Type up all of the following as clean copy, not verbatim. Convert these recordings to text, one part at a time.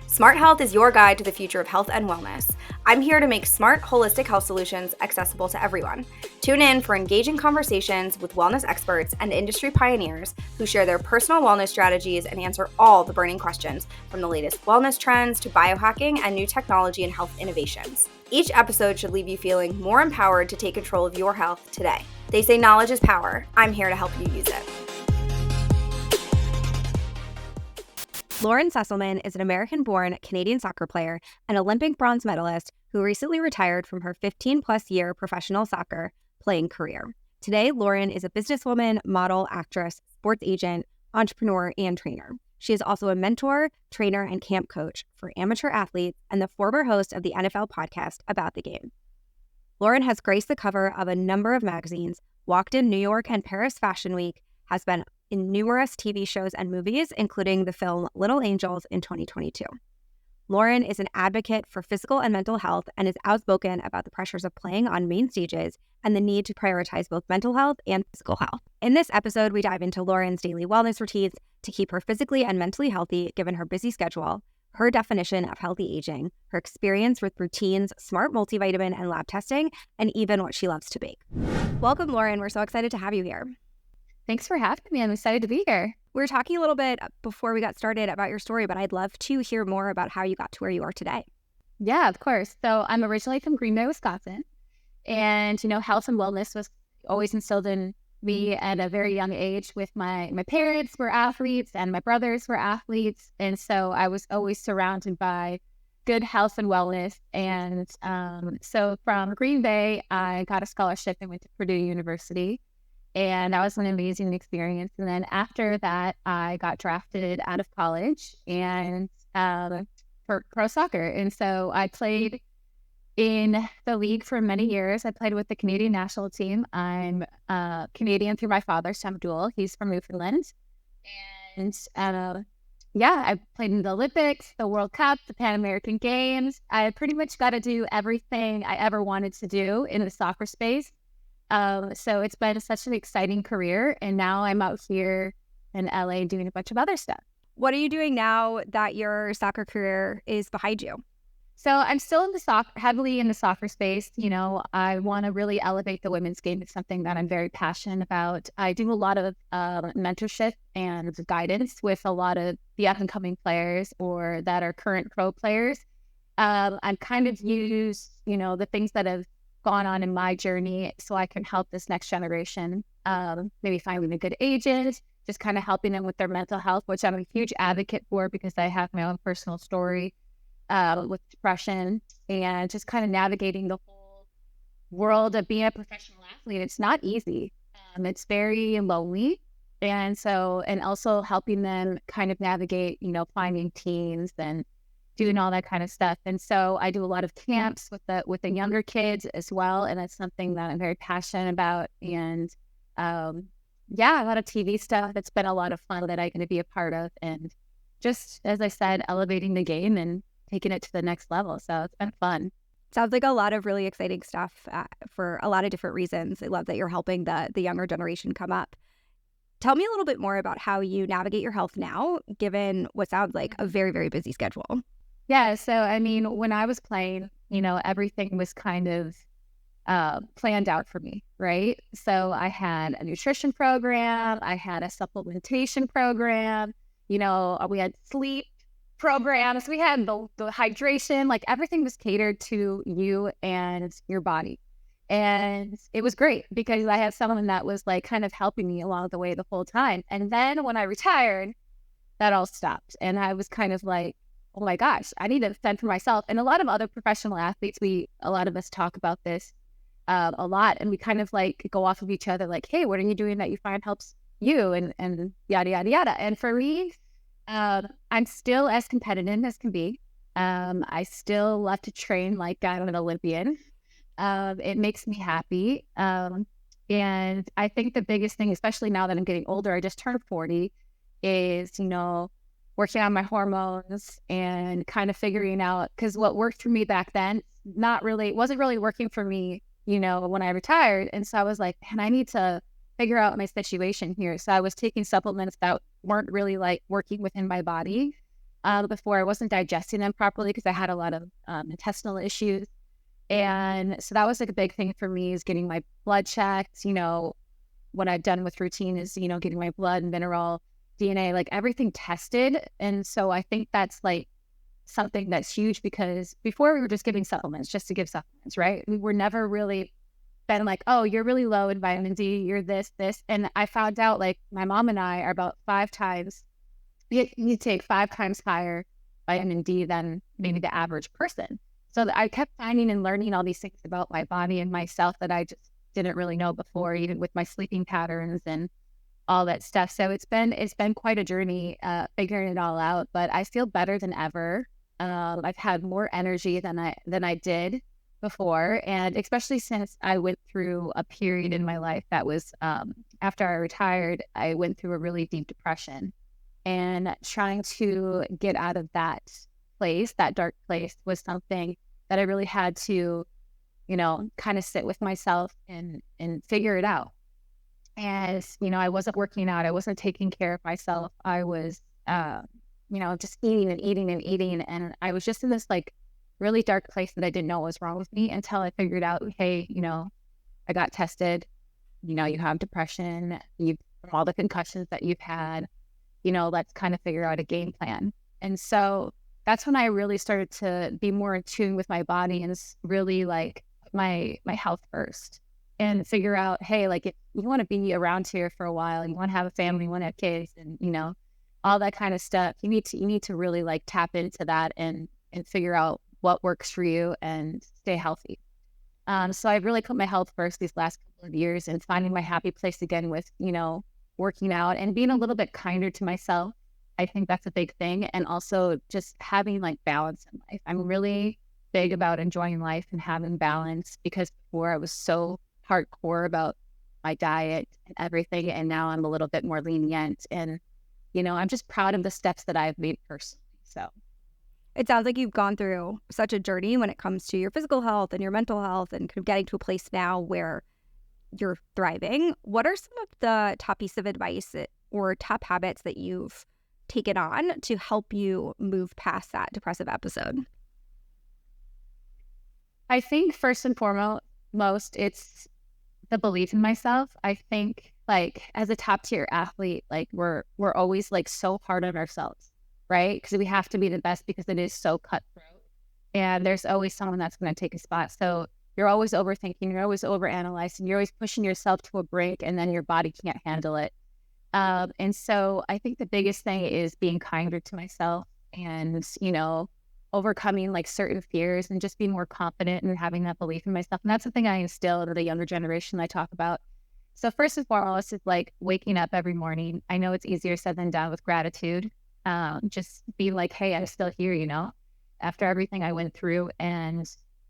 Smart Health is your guide to the future of health and wellness. I'm here to make smart, holistic health solutions accessible to everyone. Tune in for engaging conversations with wellness experts and industry pioneers who share their personal wellness strategies and answer all the burning questions, from the latest wellness trends to biohacking and new technology and health innovations. Each episode should leave you feeling more empowered to take control of your health today. They say knowledge is power. I'm here to help you use it. Lauren Sesselmann is an American-born Canadian soccer player and Olympic bronze medalist who recently retired from her 15-plus year professional soccer playing career. Today, Lauren is a businesswoman, model, actress, sports agent, entrepreneur, and trainer. She is also a mentor, trainer, and camp coach for amateur athletes and the former host of the NFL podcast About the Game. Lauren has graced the cover of a number of magazines, walked in New York and Paris Fashion Week, has been in numerous TV shows and movies, including the film Little Angels in 2022. Lauren is an advocate for physical and mental health and is outspoken about the pressures of playing on main stages and the need to prioritize both mental health and physical health. In this episode, we dive into Lauren's daily wellness routines to keep her physically and mentally healthy given her busy schedule, her definition of healthy aging, her experience with Routine's smart multivitamin and lab testing, and even what she loves to bake. Welcome, Lauren. We're so excited to have you here. Thanks for having me. I'm excited to be here. We were talking a little bit before we got started about your story, but I'd love to hear more about how you got to where you are today. Yeah, of course. So I'm originally from Green Bay, Wisconsin. And, health and wellness was always instilled in me at a very young age with my parents were athletes and my brothers were athletes. And so I was always surrounded by good health and wellness. And so from Green Bay, I got a scholarship and went to Purdue University. And that was an amazing experience. And then after that, I got drafted out of college and for pro soccer. And so I played in the league for many years. I played with the Canadian national team. I'm Canadian through my father, Sam Duel. He's from Newfoundland. And I played in the Olympics, the World Cup, the Pan American Games. I pretty much got to do everything I ever wanted to do in the soccer space. So it's been such an exciting career, and now I'm out here in LA doing a bunch of other stuff. What are you doing now that your soccer career is behind you? So I'm still in the heavily in the soccer space. I want to really elevate the women's game. It's something that I'm very passionate about. I do a lot of mentorship and guidance with a lot of the up and coming players or that are current pro players. I kind of use, the things that have gone on in my journey so I can help this next generation, maybe finding a good agent, just kind of helping them with their mental health, which I'm a huge advocate for because I have my own personal story with depression and just kind of navigating the whole world of being a professional athlete. It's not easy. It's very lonely. And also helping them kind of navigate, finding teams and doing all that kind of stuff. And so I do a lot of camps with the younger kids as well. And that's something that I'm very passionate about. And a lot of TV stuff. It's been a lot of fun that I'm going to be a part of. And just, as I said, elevating the game and taking it to the next level. So it's been fun. Sounds like a lot of really exciting stuff for a lot of different reasons. I love that you're helping the younger generation come up. Tell me a little bit more about how you navigate your health now, given what sounds like a very, very busy schedule. Yeah. So, when I was playing, everything was kind of planned out for me, right? So I had a nutrition program. I had a supplementation program. We had sleep programs. We had the hydration, like everything was catered to you and your body. And it was great because I had someone that was like kind of helping me along the way the whole time. And then when I retired, that all stopped. And I was kind of like, oh my gosh, I need to fend for myself. And a lot of other professional athletes, a lot of us talk about this a lot. And we kind of like go off of each other like, hey, what are you doing that you find helps you? And yada, yada, yada. And for me, I'm still as competitive as can be. I still love to train like I'm an Olympian. It makes me happy. And I think the biggest thing, especially now that I'm getting older, I just turned 40, is, working on my hormones and kind of figuring out, because what worked for me back then wasn't really working for me, when I retired. And so I was like, man, I need to figure out my situation here. So I was taking supplements that weren't really like working within my body. before. I wasn't digesting them properly because I had a lot of intestinal issues. And so that was like a big thing for me, is getting my blood checked. What I've done with Routine is, getting my blood, mineral, DNA, like everything tested. And so I think that's like something that's huge, because before we were just giving supplements just to give supplements, right? We were never really been like, oh, you're really low in vitamin D, you're this. And I found out like my mom and I are about 5 times, you take 5 times higher vitamin D than maybe the average person. So I kept finding and learning all these things about my body and myself that I just didn't really know before, even with my sleeping patterns and all that stuff. So it's been quite a journey figuring it all out, but I feel better than ever. I've had more energy than I did before, and especially since I went through a period in my life that was after I retired, I went through a really deep depression, and trying to get out of that place, that dark place, was something that I really had to, kind of sit with myself and figure it out. And, I wasn't working out. I wasn't taking care of myself. I was, just eating and eating and eating. And I was just in this like really dark place that I didn't know what was wrong with me, until I figured out, hey, I got tested, you have depression, from all the concussions that you've had, let's kind of figure out a game plan. And so that's when I really started to be more in tune with my body, and really like my health first, and figure out, hey, like if you want to be around here for a while, you want to have a family, you want to have kids, and all that kind of stuff, you need to really like tap into that and figure out what works for you and stay healthy. So I really put my health first these last couple of years, and finding my happy place again with, working out and being a little bit kinder to myself. I think that's a big thing. And also just having like balance in life. I'm really big about enjoying life and having balance, because before I was so hardcore about my diet and everything. And now I'm a little bit more lenient, and, I'm just proud of the steps that I've made personally. So It sounds like you've gone through such a journey when it comes to your physical health and your mental health, and kind of getting to a place now where you're thriving. What are some of the top piece of advice or top habits that you've taken on to help you move past that depressive episode? I think first and foremost, it's the belief in myself. I think like as a top tier athlete, like we're always like so hard on ourselves, right? Because we have to be the best, because it is so cutthroat, and there's always someone that's going to take a spot. So you're always overthinking, you're always overanalyzing, you're always pushing yourself to a break, and then your body can't handle it. And so I think the biggest thing is being kinder to myself, and, overcoming like certain fears, and just being more confident and having that belief in myself. And that's the thing I instill into the younger generation I talk about. So first and foremost is like waking up every morning. I know it's easier said than done with gratitude. Just be like, hey, I'm still here, after everything I went through, and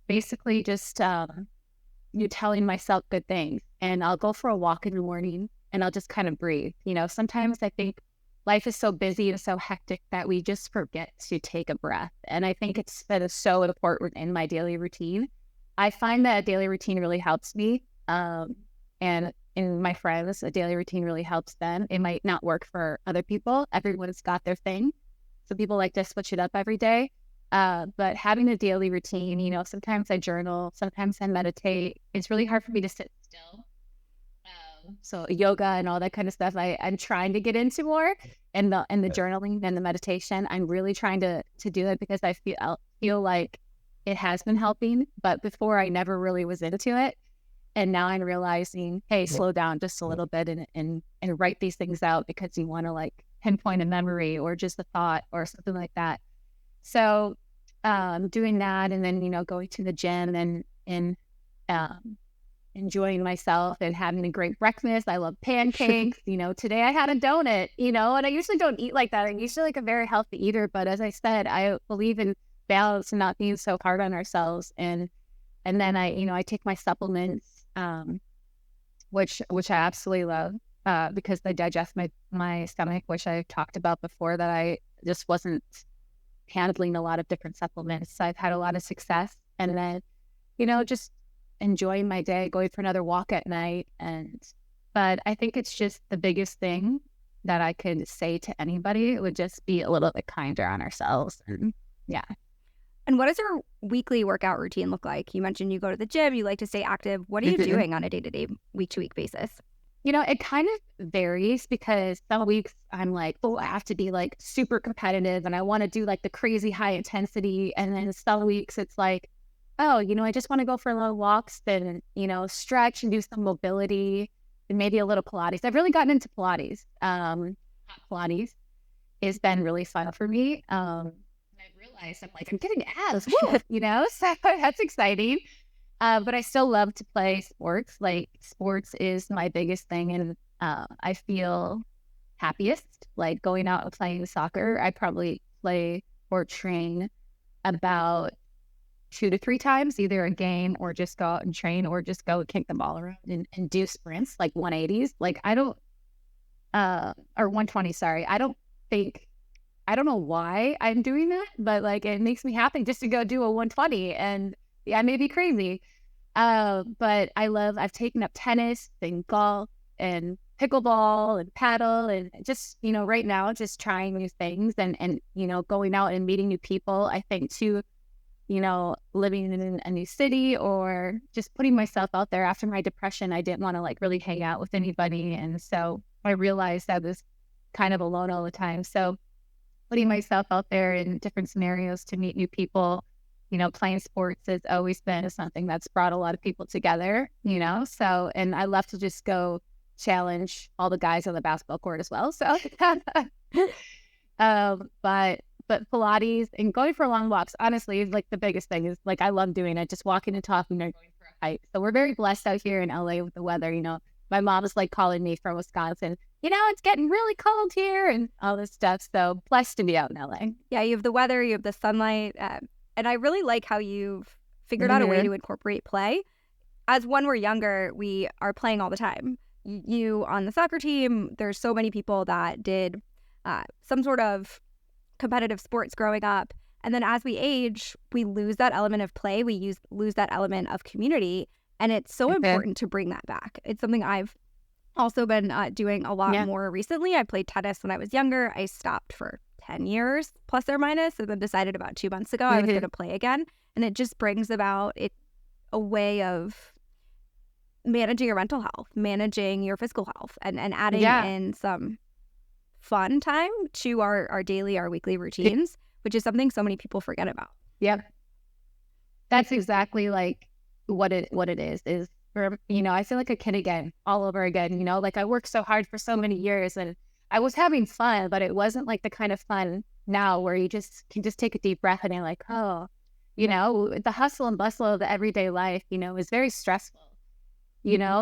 basically just telling myself good things. And I'll go for a walk in the morning, and I'll just kind of breathe. Sometimes I think life is so busy and so hectic that we just forget to take a breath. And I think that is so important in my daily routine. I find that a daily routine really helps me. And in my friends, a daily routine really helps them. It might not work for other people. Everyone's got their thing. So people like to switch it up every day. But having a daily routine, sometimes I journal, sometimes I meditate. It's really hard for me to sit still. So yoga and all that kind of stuff, I'm trying to get into more, and the journaling and the meditation. I'm really trying to do it, because I feel like it has been helping. But before, I never really was into it, and now I'm realizing, hey, slow down just a little bit and write these things out, because you want to like pinpoint a memory or just a thought or something like that. So doing that, and then going to the gym and enjoying myself and having a great breakfast. I love pancakes. Today I had a donut, and I usually don't eat like that. I'm usually like a very healthy eater, but as I said, I believe in balance and not being so hard on ourselves. And then I take my supplements, which I absolutely love, because they digest my stomach, which I talked about before, that I just wasn't handling a lot of different supplements. So I've had a lot of success. And then, just enjoying my day, going for another walk at night. But I think it's just the biggest thing that I could say to anybody would just be a little bit kinder on ourselves. And yeah. And what does your weekly workout routine look like? You mentioned you go to the gym, you like to stay active. What are you doing on a day-to-day, week-to-week basis? It kind of varies because some weeks I'm like, oh, I have to be like super competitive and I want to do like the crazy high intensity. And then some weeks it's like, oh, I just want to go for long walks and, stretch and do some mobility and maybe a little Pilates. I've really gotten into Pilates. Pilates has been really fun for me. And I realized I'm getting abs, so that's exciting. But I still love to play sports. Like sports is my biggest thing. And I feel happiest like going out and playing soccer. I probably play or train about 2 to 3 times, either a game or just go out and train or just go kick the ball around and do sprints like 180s. Like I don't, or 120, sorry. I don't know why I'm doing that, but like it makes me happy just to go do a 120. And yeah, I may be crazy. But I've taken up tennis and golf and pickleball and paddle and just, right now, just trying new things and, going out and meeting new people. I think too, living in a new city or just putting myself out there after my depression, I didn't want to like really hang out with anybody. And so I realized I was kind of alone all the time. So putting myself out there in different scenarios to meet new people, playing sports has always been something that's brought a lot of people together, so, and I love to just go challenge all the guys on the basketball court as well. So, but Pilates and going for long walks, honestly, is like the biggest thing is like, I love doing it, just walking and talking or going for a hike. So we're very blessed out here in LA with the weather. My mom is like calling me from Wisconsin, it's getting really cold here and all this stuff. So blessed to be out in LA. Yeah, you have the weather, you have the sunlight. And I really like how you've figured out a way to incorporate play. As when we're younger, we are playing all the time. You on the soccer team, there's so many people that did some sort of competitive sports growing up. And then as we age, we lose that element of play. We lose that element of community. And it's so important to bring that back. It's something I've also been doing a lot more recently. I played tennis when I was younger. I stopped for 10 years plus or minus, and then decided about 2 months ago I was going to play again. And it just brings about a way of managing your mental health, managing your physical health, and adding in some fun time to our weekly routines, which is something so many people forget about. Yep. That's exactly like what it is for, I feel like a kid again, all over again, like I worked so hard for so many years and I was having fun, but it wasn't like the kind of fun now where you can just take a deep breath and you're like, oh, the hustle and bustle of the everyday life, is very stressful,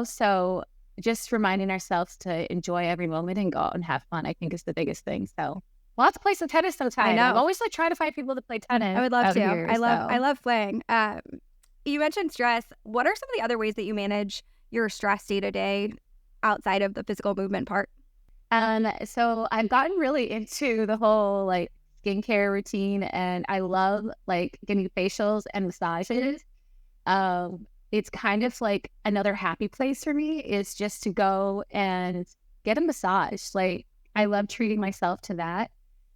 so just reminding ourselves to enjoy every moment and go out and have fun, I think is the biggest thing. So we'll have to play some tennis sometime. I know. I'm always like trying to find people to play tennis. I would love to. Here, I love playing. You mentioned stress. What are some of the other ways that you manage your stress day to day outside of the physical movement part? So I've gotten really into the whole like skincare routine and I love like getting facials and massages. It's kind of like another happy place for me is just to go and get a massage. Like I love treating myself to that.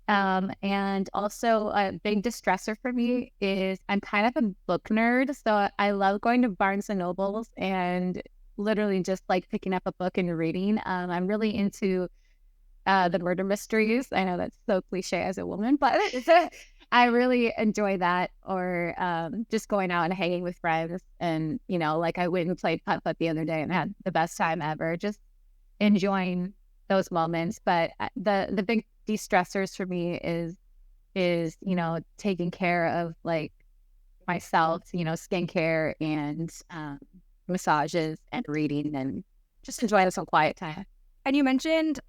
And also a big distressor for me is I'm kind of a book nerd. So I love going to Barnes and Nobles and literally just like picking up a book and reading. I'm really into the murder mysteries. I know that's so cliche as a woman, but I really enjoy that. Or just going out and hanging with friends. And, like I went and played putt-putt the other day and had the best time ever, just enjoying those moments. But the big de-stressors for me is taking care of like myself, skincare and massages and reading and just enjoying some quiet time. And you mentioned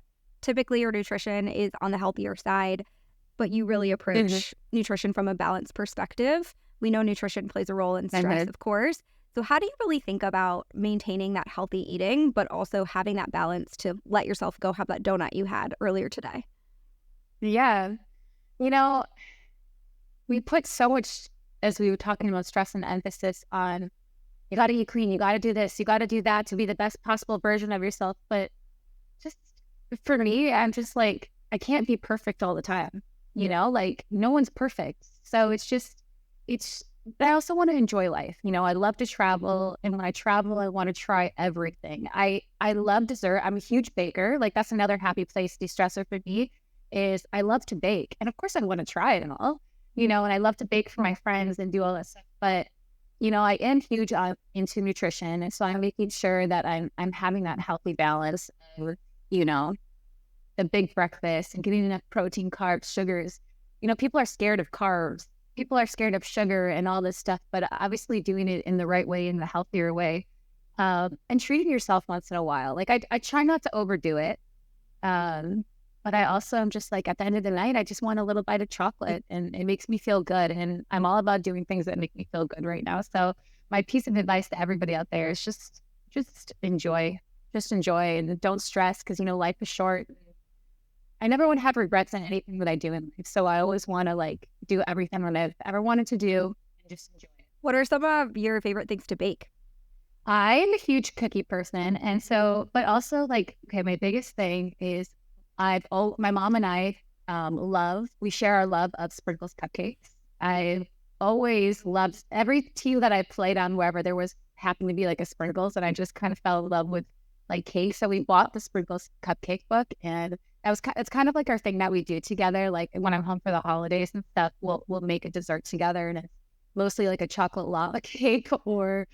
typically your nutrition is on the healthier side, but you really approach nutrition from a balanced perspective. We know nutrition plays a role in stress, of course. So how do you really think about maintaining that healthy eating, but also having that balance to let yourself go have that donut you had earlier today? Yeah. We put so much, as we were talking about stress and emphasis on, you got to eat clean, you got to do this, you got to do that to be the best possible version of yourself. But just for me, I'm just like, I can't be perfect all the time, like no one's perfect. So but I also want to enjoy life. I love to travel. And when I travel, I want to try everything. I love dessert. I'm a huge baker. Like that's another happy place, de-stressor for me is I love to bake. And of course I want to try it all, and I love to bake for my friends and do all that stuff. But, I am huge into nutrition. And so I'm making sure that I'm having that healthy balance of, the big breakfast and getting enough protein, carbs, sugars. People are scared of carbs. People are scared of sugar and all this stuff, but obviously doing it in the right way, in the healthier way, and treating yourself once in a while. Like I try not to overdo it. But I also am just like, at the end of the night, I just want a little bite of chocolate and it makes me feel good. And I'm all about doing things that make me feel good right now. So my piece of advice to everybody out there is just enjoy, and don't stress because, life is short. I never want to have regrets on anything that I do in life. So I always want to like do everything that I've ever wanted to do and just enjoy it. What are some of your favorite things to bake? I'm a huge cookie person. And so, but also like, okay, my biggest thing is my mom and I we share our love of sprinkles cupcakes. I've always loved every tea that I played on wherever there was happened to be like a sprinkles, and I just kind of fell in love with like cake. So we bought the sprinkles cupcake book, and it's kind of like our thing that we do together. Like when I'm home for the holidays and stuff, we'll make a dessert together, and it's mostly like a chocolate lava cake or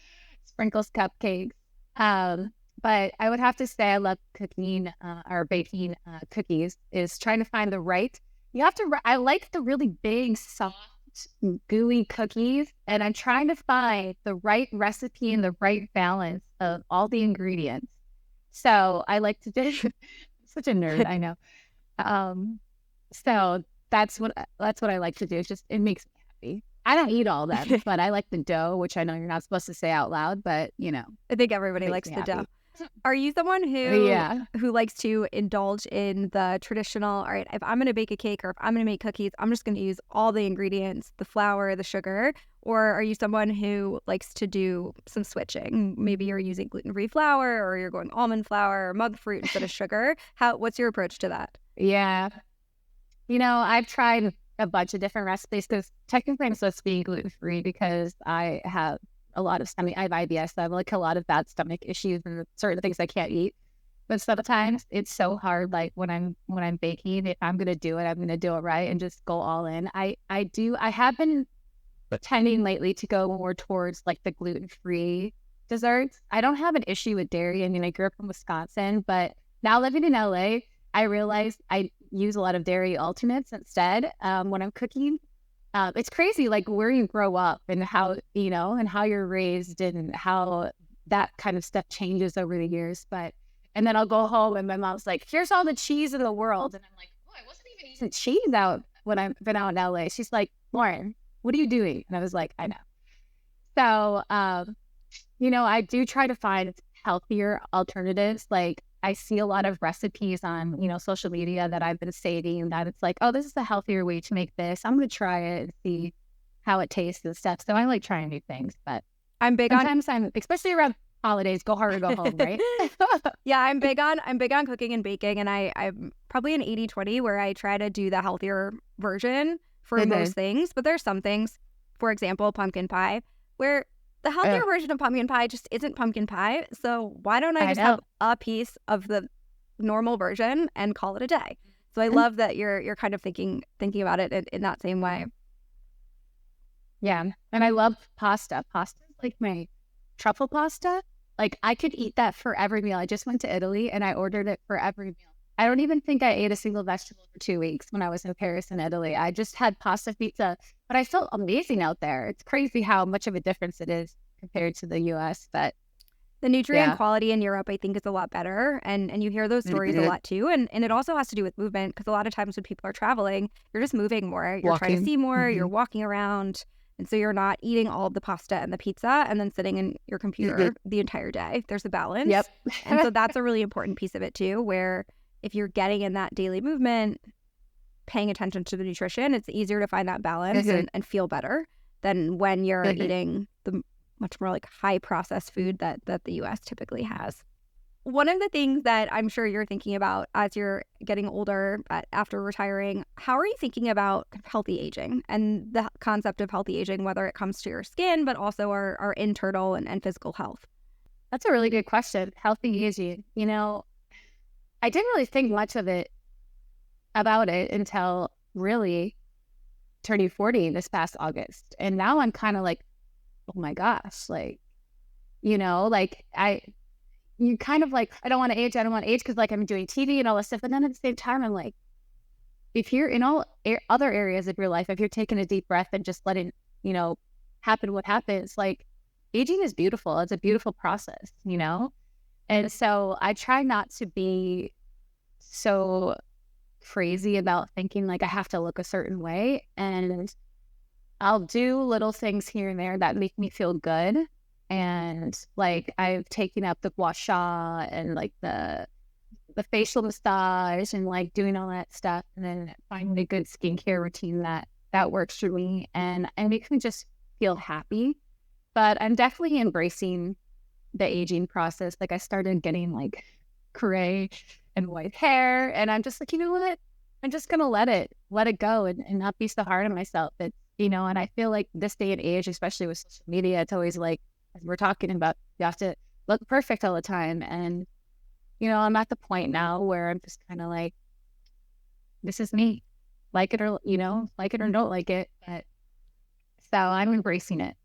sprinkles cupcakes. But I would have to say I love cooking or baking cookies, is trying to find the right. I like the really big, soft, gooey cookies, and I'm trying to find the right recipe and the right balance of all the ingredients. So I like to do such a nerd, I know. So that's what I like to do. It's just, it makes me happy. I don't eat all that, but I like the dough, which I know you're not supposed to say out loud, but I think everybody likes the dough. Are you someone who likes to indulge in the traditional, all right, if I'm going to bake a cake or if I'm going to make cookies, I'm just going to use all the ingredients, the flour, the sugar? Or are you someone who likes to do some switching? Maybe you're using gluten-free flour, or you're going almond flour or monk fruit instead of sugar. What's your approach to that? Yeah. I've tried a bunch of different recipes because technically I'm supposed to be gluten-free because I have a lot of I have IBS. So I have like a lot of bad stomach issues and certain things I can't eat. But sometimes it's so hard. Like when I'm baking, if I'm gonna do it, I'm gonna do it right and just go all in. I have been tending lately to go more towards like the gluten-free desserts. I don't have an issue with dairy. I mean, I grew up in Wisconsin, but now living in LA, I realized I use a lot of dairy alternates instead when I'm cooking. It's crazy, like where you grow up and how, and how you're raised and how that kind of stuff changes over the years. And then I'll go home and my mom's like, here's all the cheese in the world. And I'm like, oh, I wasn't even using cheese out when I've been out in LA. She's like, Lauren, what are you doing? And I was like, I know. So, I do try to find healthier alternatives. Like I see a lot of recipes on, social media that I've been saving that it's like, oh, this is a healthier way to make this. I'm going to try it and see how it tastes and stuff. So I like trying new things, but sometimes I'm, especially around holidays, go hard or go home, right? Yeah, I'm big on cooking and baking, and I'm probably an 80-20 where I try to do the healthier version for most things. But there's some things, for example, pumpkin pie, where the healthier version of pumpkin pie just isn't pumpkin pie. So why don't I just have a piece of the normal version and call it a day? So I love that you're kind of thinking about it in that same way. Yeah. And I love pasta. Pasta is like my truffle pasta. Like I could eat that for every meal. I just went to Italy and I ordered it for every meal. I don't even think I ate a single vegetable for 2 weeks when I was in Paris and Italy. I just had pasta pizza, but I felt amazing out there. It's crazy how much of a difference it is compared to the US. But the nutrient quality in Europe, I think, is a lot better. And you hear those stories a lot too. And it also has to do with movement, because a lot of times when people are traveling, you're just moving more. You're trying to see more. You're walking around. And so you're not eating all of the pasta and the pizza and then sitting in your computer the entire day. There's a balance. Yep. And so that's a really important piece of it too, where if you're getting in that daily movement, paying attention to the nutrition, it's easier to find that balance and feel better than when you're eating the much more like high processed food that the US typically has. one of the things that I'm sure you're thinking about as you're getting older, after retiring, how are you thinking about healthy aging and the concept of healthy aging, whether it comes to your skin, but also our internal and physical health? That's a really good question. Healthy aging. I didn't really think much about it until really turning 40 this past August. And now I'm kind of like, oh my gosh, like, you kind of like, I don't want to age. Because like I'm doing TV and all this stuff. But then at the same time, I'm like, if you're in all other areas of your life, if you're taking a deep breath and just letting, happen what happens, like aging is beautiful. It's a beautiful process. And so I try not to be so crazy about thinking like I have to look a certain way. And I'll do little things here and there that make me feel good. And like I've taken up the gua sha and like the facial massage and like doing all that stuff, and then finding a good skincare routine that works for me and makes me just feel happy. But I'm definitely embracing the aging process. Like I started getting like gray and white hair, and I'm just like, you know what? I'm just gonna let it go and not be so hard on myself. And I feel like this day and age, especially with social media, it's always like, as we're talking about, you have to look perfect all the time. And I'm at the point now where I'm just kind of like, this is me, like it or don't like it. But so I'm embracing it.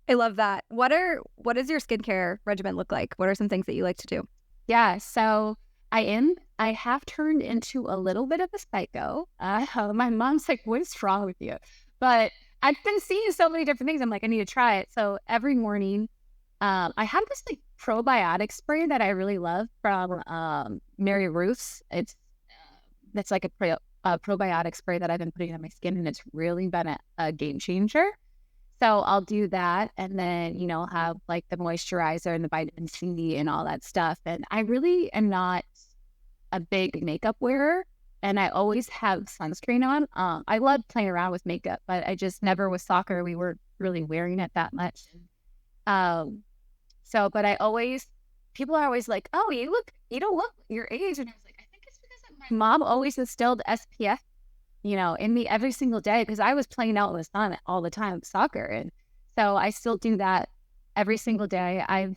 I love that. What does your skincare regimen look like? What are some things that you like to do? Yeah, so I have turned into a little bit of a psycho. My mom's like, what is wrong with you? But I've been seeing so many different things. I'm like, I need to try it. So every morning, I have this like probiotic spray that I really love from Mary Ruth's. That's like a probiotic spray that I've been putting on my skin, and it's really been a game changer. So I'll do that, and then have like the moisturizer and the vitamin C and all that stuff. And I really am not a big makeup wearer, and I always have sunscreen on. I love playing around with makeup, but I just never with soccer we weren't really wearing it that much. But people are always like, oh, you don't look your age. And I was like, I think it's because my mom always instilled SPF, in me every single day, because I was playing out in the sun all the time with soccer. And so I still do that every single day. I've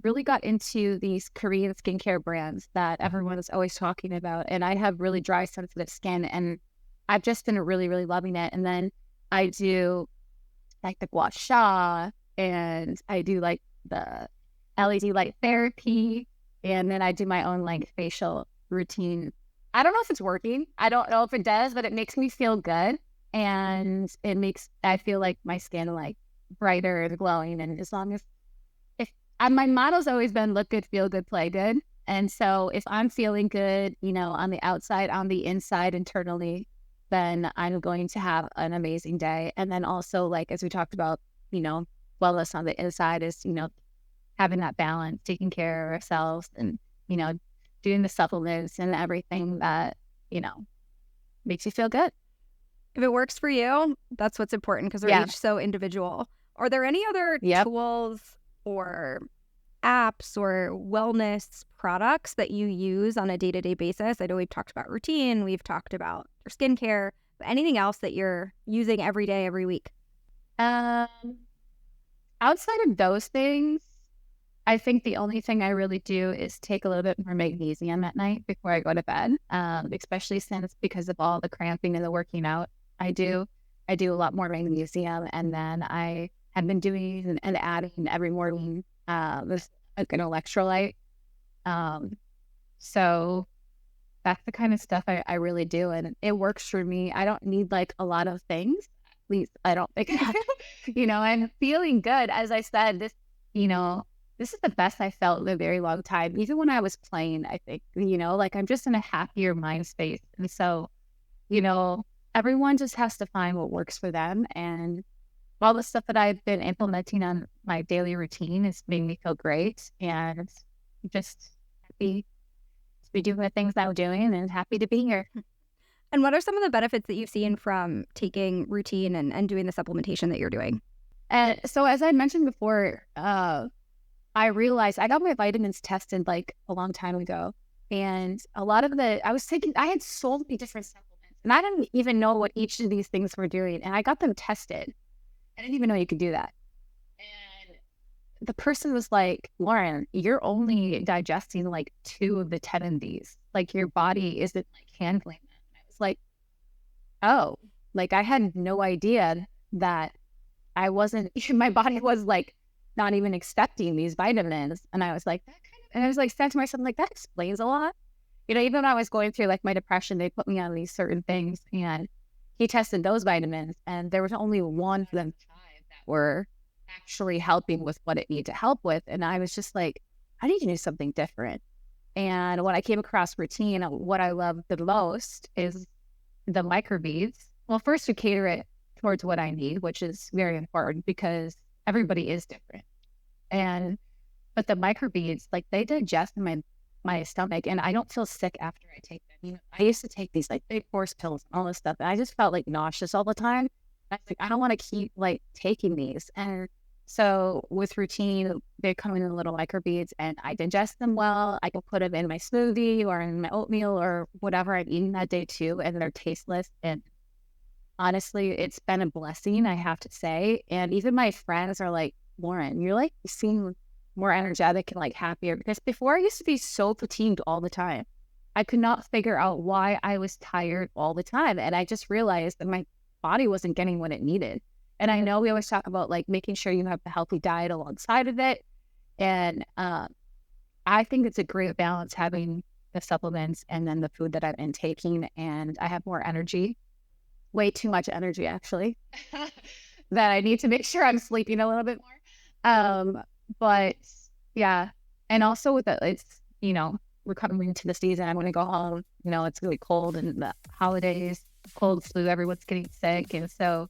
really got into these Korean skincare brands that everyone is always talking about. And I have really dry, sensitive skin, and I've just been really, really loving it. And then I do like the gua sha, and I do like the LED light therapy, and then I do my own like facial routine. I don't know if it's working. I don't know if it does, but it makes me feel good, and I feel like my skin like brighter and glowing. And as long as my motto's always been look good, feel good, play good. And so if I'm feeling good, on the outside, on the inside, internally, then I'm going to have an amazing day. And then also, like, as we talked about, wellness on the inside is, having that balance, taking care of ourselves, and, doing the supplements and everything that, makes you feel good. If it works for you, that's what's important, because we're each so individual. Are there any other tools or apps or wellness products that you use on a day-to-day basis? I know we've talked about Rootine, we've talked about your skincare, but anything else that you're using every day, every week? Outside of those things, I think the only thing I really do is take a little bit more magnesium at night before I go to bed, especially since because of all the cramping and the working out I do a lot more magnesium. And then I have been doing and adding every morning this like an electrolyte. So that's the kind of stuff I really do, and it works for me. I don't need like a lot of things. At least I don't think I do. I'm feeling good. As I said, this is the best I felt in a very long time. Even when I was playing, I think, like I'm just in a happier mind space. And so, everyone just has to find what works for them. And all the stuff that I've been implementing on my daily routine is making me feel great, and I'm just happy to be doing the things that I'm doing and happy to be here. And what are some of the benefits that you've seen from taking Rootine and doing the supplementation that you're doing? So as I mentioned before, I realized I got my vitamins tested like a long time ago. And a lot of I had so many different supplements and I didn't even know what each of these things were doing. And I got them tested. I didn't even know you could do that. And the person was like, Lauren, you're only digesting like 2 of the 10 of these. Like your body isn't like handling them. And I was like, oh, like I had no idea that I wasn't, my body was like not even accepting these vitamins. And I was like, and I was like, saying to myself, like, that explains a lot. You know, even when I was going through like my depression, they put me on these certain things and he tested those vitamins and there was only one of them that were actually helping with what it needed to help with. And I was just like, I need to do something different. And when I came across Routine, what I love the most is the microbeads. Well, first we cater it towards what I need, which is very important because everybody is different. But the microbeads, like they digest in my stomach and I don't feel sick after I take them. You know, I used to take these like big horse pills and all this stuff and I just felt like nauseous all the time. I was like, I don't want to keep like taking these. And so with Routine, they come in little microbeads and I digest them well. I can put them in my smoothie or in my oatmeal or whatever I'm eating that day too. And they're tasteless. And honestly, it's been a blessing, I have to say. And even my friends are like, Lauren, you're like, you seem more energetic and like happier because before I used to be so fatigued all the time. I could not figure out why I was tired all the time. And I just realized that my body wasn't getting what it needed. And I know we always talk about like making sure you have a healthy diet alongside of it. And I think it's a great balance having the supplements and then the food that I've been taking. And I have more energy, way too much energy actually, that I need to make sure I'm sleeping a little bit more. But yeah, and also with it's, you know, we're coming into the season. I'm going to go home. You know, it's really cold and the holidays, cold, flu, everyone's getting sick. And so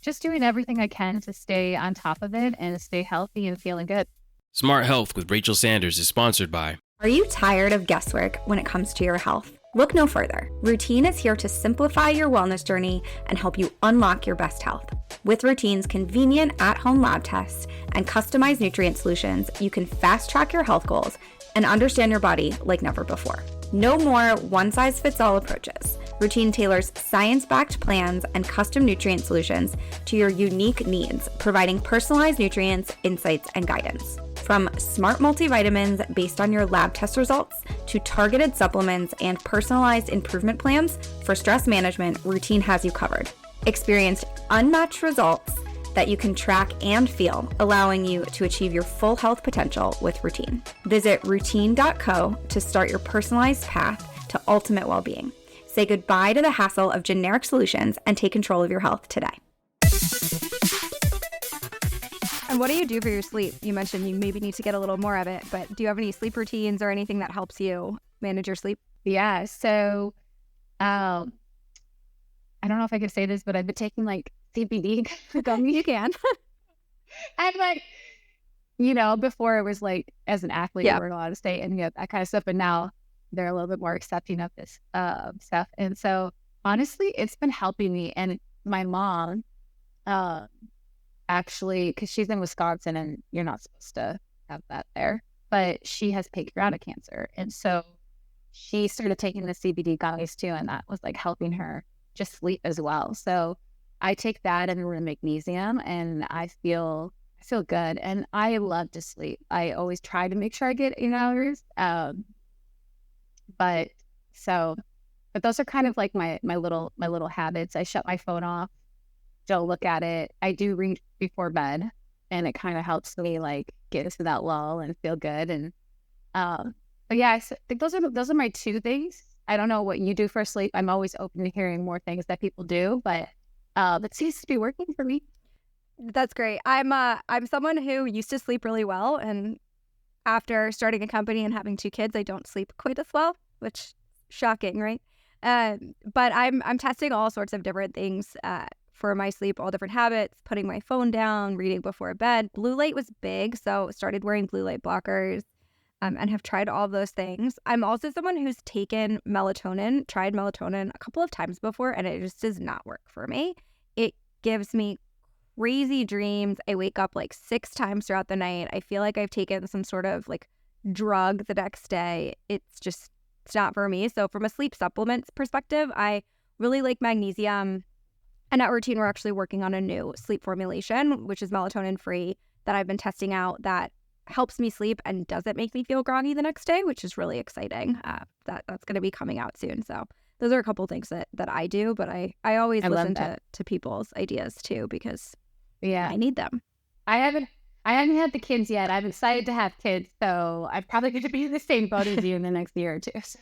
just doing everything I can to stay on top of it and stay healthy and feeling good. Smart Health with Rachel Sanders is sponsored by. Are you tired of guesswork when it comes to your health? Look no further. Routine is here to simplify your wellness journey and help you unlock your best health. With Routine's convenient at-home lab tests and customized nutrient solutions, you can fast-track your health goals and understand your body like never before. No more one-size-fits-all approaches. Routine tailors science-backed plans and custom nutrient solutions to your unique needs, providing personalized nutrients, insights, and guidance. From smart multivitamins based on your lab test results to targeted supplements and personalized improvement plans for stress management, Routine has you covered. Experience unmatched results that you can track and feel, allowing you to achieve your full health potential with Routine. Visit routine.co to start your personalized path to ultimate well-being. Say goodbye to the hassle of generic solutions and take control of your health today. And what do you do for your sleep? You mentioned you maybe need to get a little more of it, but do you have any sleep routines or anything that helps you manage your sleep? Yeah. So, I don't know if I can say this, but I've been taking like CBD gummies. You can. And like, you know, before it was like, as an athlete, you weren't allowed to stay and that kind of stuff. But now they're a little bit more accepting of this stuff. And so honestly, it's been helping me. And my mom, actually, because she's in Wisconsin and you're not supposed to have that there, but she has pancreatic cancer. And so she started taking the CBD gummies too. And that was like helping her just sleep as well. So I take that and the magnesium and I feel good. And I love to sleep. I always try to make sure I get 8 hours. But those are kind of like my little habits. I shut my phone off, don't look at it. I do read before bed and it kind of helps me like get into that lull and feel good. And but yeah, I think those are my 2 things. I don't know what you do for sleep. I'm always open to hearing more things that people do, but that seems to be working for me. That's great. I'm someone who used to sleep really well, and after starting a company and having 2 kids, I don't sleep quite as well, which shocking, right? But I'm testing all sorts of different things for my sleep, all different habits, putting my phone down, reading before bed. Blue light was big, so started wearing blue light blockers. And have tried all those things. I'm also someone who's tried melatonin a couple of times before, and it just does not work for me. It gives me crazy dreams. I wake up like 6 times throughout the night. I feel like I've taken some sort of like drug the next day. It's not for me. So from a sleep supplements perspective, I really like magnesium. And at Routine, we're actually working on a new sleep formulation, which is melatonin free, that I've been testing out, that helps me sleep and doesn't make me feel groggy the next day, which is really exciting. That's going to be coming out soon. So those are a couple things that I do, but I always listen to people's ideas too, because I need them. I haven't had the kids yet. I'm excited to have kids, so I'm probably going to be in the same boat as you in the next year or two. So.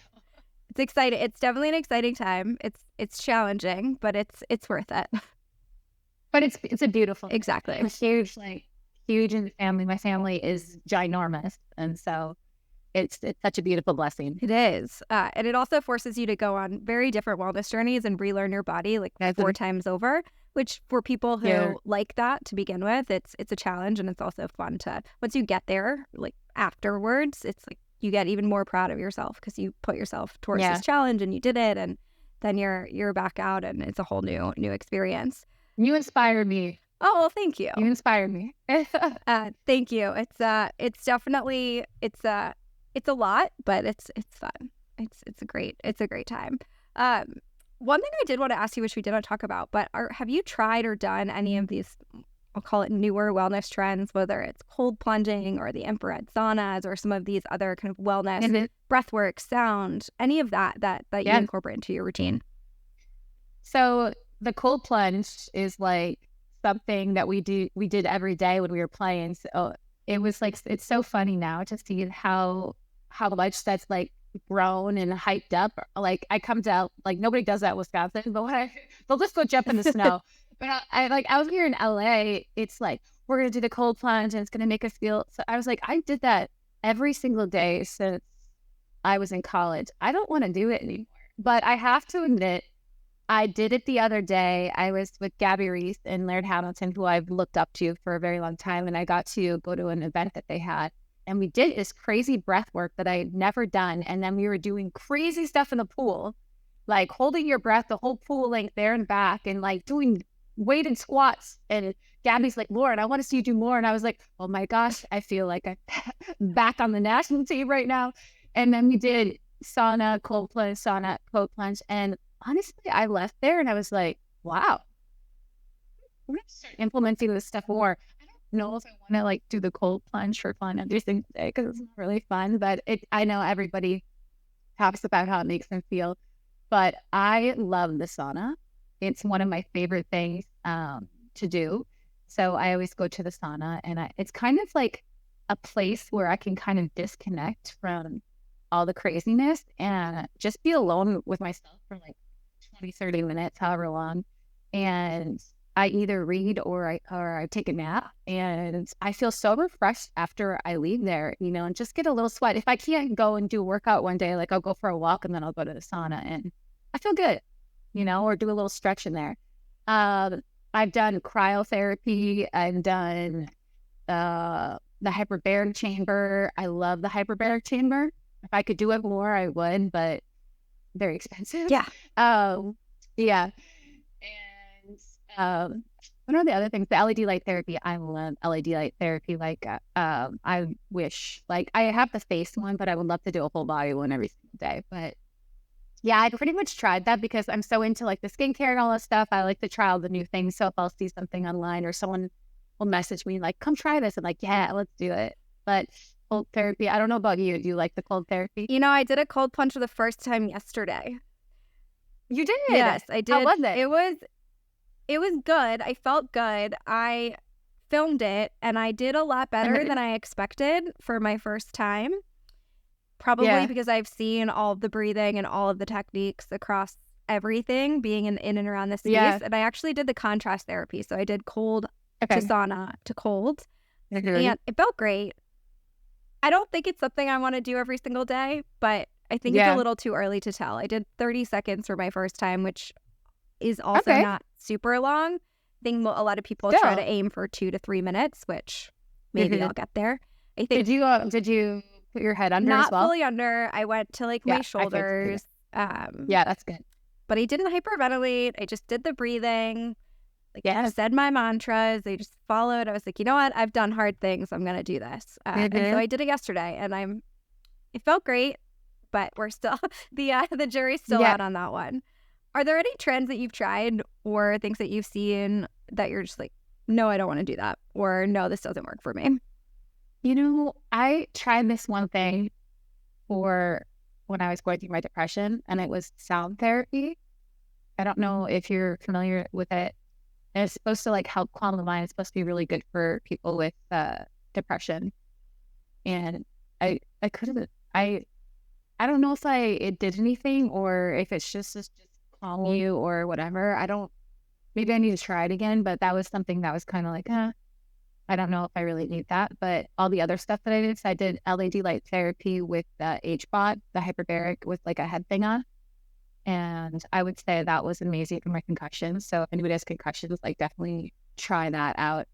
It's exciting. It's definitely an exciting time. It's challenging, but it's worth it. But it's a beautiful thing. Exactly. I'm huge in the family. My family is ginormous, and so it's such a beautiful blessing. It is, and it also forces you to go on very different wellness journeys and relearn your body like 4 times over. Which for people who like that to begin with, it's a challenge, and it's also fun to, once you get there, like afterwards, it's like you get even more proud of yourself because you put yourself towards this challenge and you did it, and then you're back out, and it's a whole new experience. You inspired me. Oh, well, thank you. You inspired me. Thank you. It's definitely it's a lot, but it's fun. It's a great time. One thing I did want to ask you, which we didn't talk about, but have you tried or done any of these, I'll call it newer wellness trends, whether it's cold plunging or the infrared saunas or some of these other kind of wellness, breathwork, sound, any of that you incorporate into your routine? So the cold plunge is like something that we did every day when we were playing. So it was like, it's so funny now to see how much that's like grown and hyped up. Like I come down, like nobody does that in Wisconsin, but they'll just go jump in the snow. But I was here in LA, it's like, we're going to do the cold plunge and it's going to make us feel. So I was like, I did that every single day since I was in college. I don't want to do it anymore, but I have to admit, I did it the other day. I was with Gabby Reese and Laird Hamilton, who I've looked up to for a very long time. And I got to go to an event that they had. And we did this crazy breath work that I had never done. And then we were doing crazy stuff in the pool, like holding your breath the whole pool length there and back, and like doing weighted squats. And Gabby's like, Lauren, I want to see you do more. And I was like, oh my gosh, I feel like I'm back on the national team right now. And then we did sauna, cold plunge. And honestly, I left there and I was like, wow, I'm going to start implementing this stuff more. I don't know if I want to like do the cold plunge for fun every single day because it's not really fun, but I know everybody talks about how it makes them feel, but I love the sauna. It's one of my favorite things to do. So I always go to the sauna, and it's kind of like a place where I can kind of disconnect from all the craziness and just be alone with myself for like 20, 30 minutes, however long. And I either read or I take a nap, and I feel so refreshed after I leave there, and just get a little sweat. If I can't go and do a workout one day, like I'll go for a walk and then I'll go to the sauna and I feel good, or do a little stretch in there. I've done cryotherapy. I've done the hyperbaric chamber. I love the hyperbaric chamber. If I could do it more, I would, but very expensive. Yeah. Yeah. And what are the other things? The LED light therapy. I love LED light therapy. Like, I wish, like, I have the face one, but I would love to do a whole body one every single day. But yeah, I pretty much tried that because I'm so into like the skincare and all that stuff. I like to try all the new things. So if I'll see something online or someone will message me like, come try this. I'm like, yeah, let's do it. But cold therapy, I don't know about you. Do you like the cold therapy? I did a cold plunge for the first time yesterday. You did? Yes, I did. How was it? It was good. I felt good. I filmed it, and I did a lot better than I expected for my first time. Probably because I've seen all of the breathing and all of the techniques across everything being in and around the space. Yeah. And I actually did the contrast therapy. So I did cold to sauna to cold. And it felt great. I don't think it's something I want to do every single day, but I think it's a little too early to tell. I did 30 seconds for my first time, which is also not super long. I think a lot of people try to aim for 2 to 3 minutes, which maybe I'll get there. I think. Did you put your head under as well? Not fully under. I went to like my shoulders. Yeah, that's good. But I didn't hyperventilate. I just did the breathing. Like, I said my mantras. They just followed. I was like, you know what? I've done hard things. I'm going to do this. And so I did it yesterday, and it felt great, but we're still, the jury's still out on that one. Are there any trends that you've tried or things that you've seen that you're just like, no, I don't want to do that, or no, this doesn't work for me? You know, I tried this one thing for when I was going through my depression, and it was sound therapy. I don't know if you're familiar with it. And it's supposed to like help calm the mind. It's supposed to be really good for people with depression. And I don't know if it did anything or if it's just calm you or whatever. Maybe I need to try it again, but that was something that was kind of like, I don't know if I really need that. But all the other stuff that I did, so I did LED light therapy with the HBOT, the hyperbaric with like a head thing on. And I would say that was amazing for my concussions. So if anybody has concussions, like definitely try that out.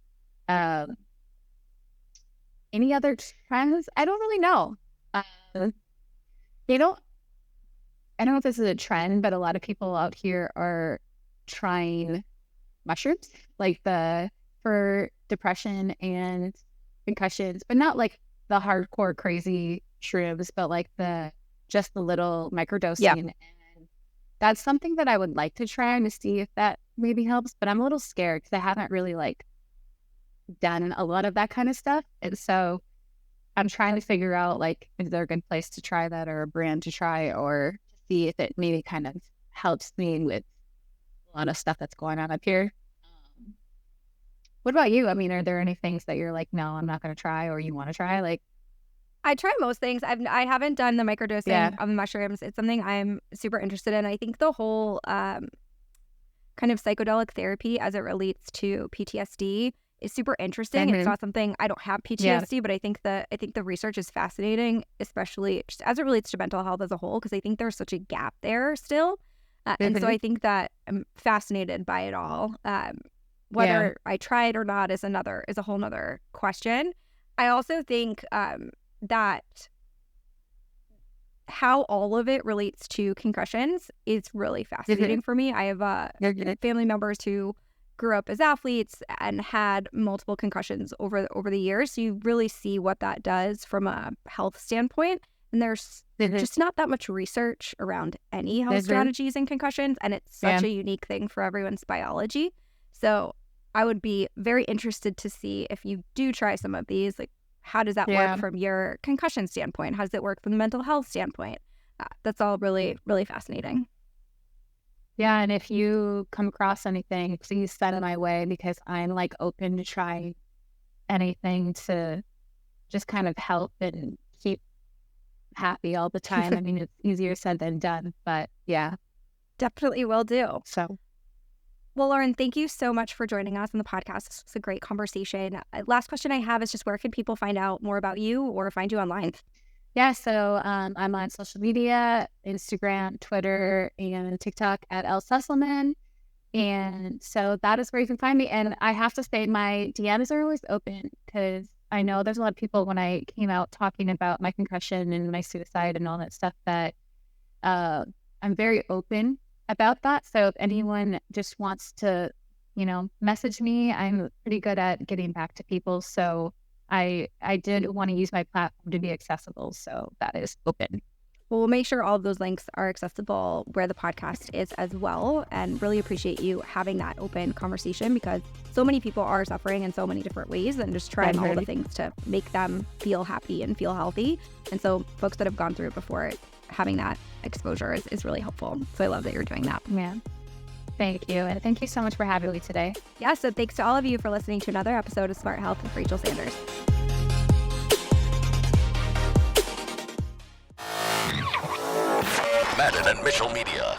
Any other trends? I don't really know. I don't know if this is a trend, but a lot of people out here are trying mushrooms, like for depression and concussions, but not like the hardcore crazy shrooms, but like just the little microdosing. Yeah. And that's something that I would like to try to see if that maybe helps, but I'm a little scared because I haven't really like done a lot of that kind of stuff. And so I'm trying to figure out like, is there a good place to try that or a brand to try or to see if it maybe kind of helps me with a lot of stuff that's going on up here. What about you? I mean, are there any things that you're like, no, I'm not going to try or you want to try? Like, I try most things. I haven't done the microdosing of mushrooms. It's something I'm super interested in. I think the whole kind of psychedelic therapy as it relates to PTSD is super interesting. It's not something, I don't have PTSD, but I think the research is fascinating, especially just as it relates to mental health as a whole, because I think there's such a gap there still. And so I think that I'm fascinated by it all. Whether I try it or not is a whole nother question. I also think that how all of it relates to concussions is really fascinating for me. I have family members who grew up as athletes and had multiple concussions over the years. So you really see what that does from a health standpoint. And there's just not that much research around any health strategies in concussions. And it's such a unique thing for everyone's biology. So I would be very interested to see if you do try some of these, like, how does that work from your concussion standpoint? How does it work from the mental health standpoint? That's all really, really fascinating. Yeah, and if you come across anything, please send it my way because I'm like open to try anything to just kind of help and keep happy all the time. I mean, it's easier said than done, but yeah. Definitely will do. So. Well, Lauren, thank you so much for joining us on the podcast. This was a great conversation. Last question I have is just where can people find out more about you or find you online? Yeah, so I'm on social media, Instagram, Twitter, and TikTok at Sesselmann. And so that is where you can find me. And I have to say my DMs are always open because I know there's a lot of people when I came out talking about my concussion and my suicide and all that stuff that I'm very open about that. So if anyone just wants to, message me, I'm pretty good at getting back to people. So I did want to use my platform to be accessible. So that is open. Well, we'll make sure all of those links are accessible where the podcast is as well. And really appreciate you having that open conversation because so many people are suffering in so many different ways and just trying all the things to make them feel happy and feel healthy. And so folks that have gone through it before, having that exposure is really helpful. So I love that you're doing that. Yeah. Thank you. And thank you so much for having me today. Yeah. So thanks to all of you for listening to another episode of Smart Health with Rachel Sanders. Madden and Mitchell Media.